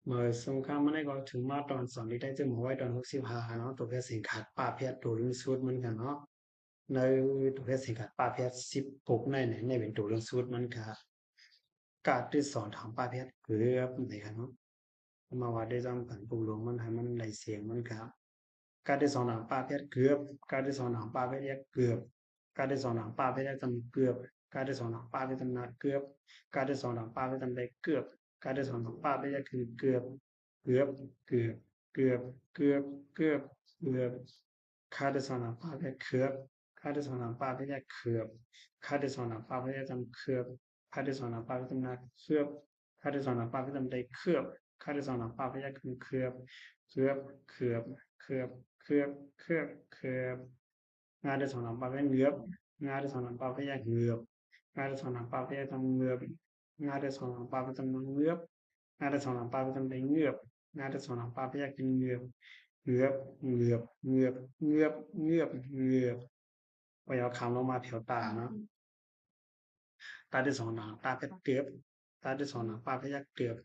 เมื่อสงครามมันได้ก็ถึงมาตอนสอนที่ได้จะหมอไว้ตอน65เนาะตัวเพชรสิงขาดป้าเพชรตัวลึงสุดเหมือนกันเนาะในตัวเพชรสิงขาดป้าเพชร16ในเป็นตัวลึงสุดมันก็การที่สอนทางป้าเพชรเกือบในกันเนาะมาว่าได้จำกันปลูกลงมันให้มันได้เสียงมันครับการที่สอนทางป้าเพชรเกือบการที่สอนทางป้าเพชรเกือบการที่สอนทางป้าเพชรจำเกือบการที่สอนทางป้าเพชรจำนาเกือบการที่สอนทางป้าเพชรจำได้เกือบการที่สอนทางป้าเพชรคือเกือบ เกือบเกือบเกือบเกือบเกือบเกือบคาเดสอนหลังป้าไปเกือบคาเดสอนหลังป้าไปแยกเกือบคาเดสอนหลังป้าไปแยกจำเกือบคาเดสอนหลังป้าไปจำนาเกือบคาเดสอนหลังป้าไปจำได้เกือบคาเดสอนหลังป้าไปแยกคือเกือบเกือบเกือบเกือบเกือบเกือบเกือบงานเดสอนหลังป้าไปเงือบงานเดสอนหลังป้าไปแยกเงือบงานเดสอนหลังป้าไปแยกจำเงือบงานเดสอนหลังป้าไปจำเงือบงานเดสอนหลังป้าไปจำได้เงือบ งานที่สองของป้าพยักเป็นเงือบเงือบเงือบเงือบเงือบเงือบเงือบพอเอาคำลงมาแถวตาเนาะตาที่สองหนังตาเพชรเกือบตาที่สองหนังป้าพยักเกือบ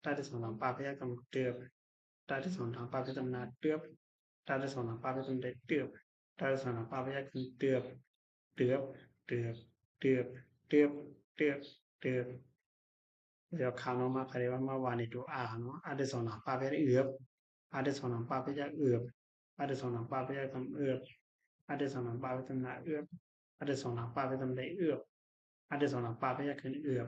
ตาที่สองหนังป้าพยักกำเกือบตาที่สองหนังป้าพยักกำนาเกือบตาที่สองหนังป้าพยักกำได้เกือบตาที่สองหนังป้าพยักกำเกือบเกือบเกือบเกือบเกือบเกือบเกือบ Yo kano ma kare wa ma wani to a no ade sona pa pe ướp ade sona pa pe ya ướp ade sona pa pe ya tam ướp ade sona pa pe tam na ướp ade sona pa pe tam dai ướp ade sona pa pe ya kan ướp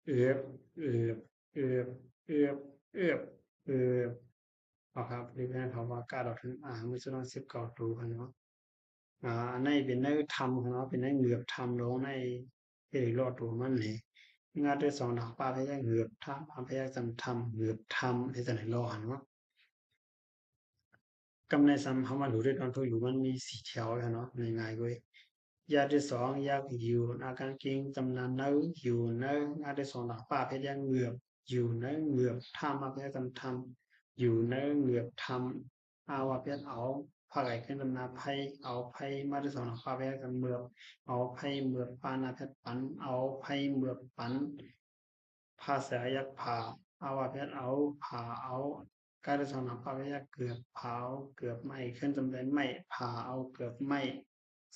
ướp ướp ướp ướp ướp ướp ครับนี่เป็นคำว่าการเราถึงมือสุนัขสิบเก้าตัวกันเนาะในเป็นในทำของเราเป็นในเหงือบทำลงในเอรอดตัวมันเลยงานที่สองหนักป้าพยายามเหงือบทำป้าพยายามทำเหงือบทำที่จะไหนรอหันวะกำในซ้ำคำว่าหลูด้วยตอนทุกอยู่มันมีสี่แถวกันเนาะง่ายๆเลยยาที่สองยากอยู่อาการเก่งจำนานเนื้ออยู่เนื้องานที่สองหนักป้าพยายามเหงือบอยู่เนื้อเหงือบทำมาพยายามทำอยู่เนื้อเหงือบทำเอาว่าเพี้ยนเอาผ้าไหลขึ้นดำนาไพ่เอาไพ่มาที่สองหนักป้าพยายามเหงือบเอาไพ่เหงือบปานาเพชรปันเอาไพ่เหงือบปัน ภาษายักผ่าเอาว่าเพชรเอาผ่าเอาการสอนภาพยักเกือบเผาเกือบไหมขึ้นจำเป็นไม่ผ่าเอาเกือบไหม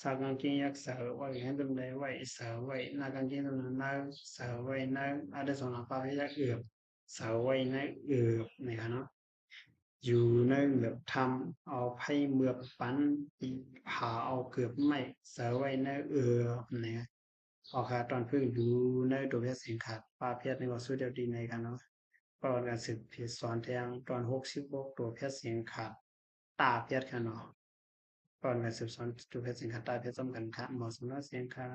สากางเกงยักเสือไว้ให้จำเป็นไว้เสือไว้นากางเกงตรงนั้นนาเสือไว้นาอาได้สอนภาพยักเอือบเสือไว้นาเอือบเนี่ยเนาะอยู่ในเหมือบทำเอาไพ่เมือบปั้นผ่าเอาเกือบไม่เสือไว้นาเนี่ย ออกหาตอนพึ่งดูในตัวเพชรสิงขาดปลาเพชรในวัดสุดเดียวดีในกันเนาะประวัติการสืบเพชรสอนแทงตอน66ตัวเพชรสิงขาดตาเพชรกันเนาะประวัติการสืบสอนตัวเพชรสิงขาดตาเพชรสำคัญค่ะเหมาะสำหรับเสียงค่ะ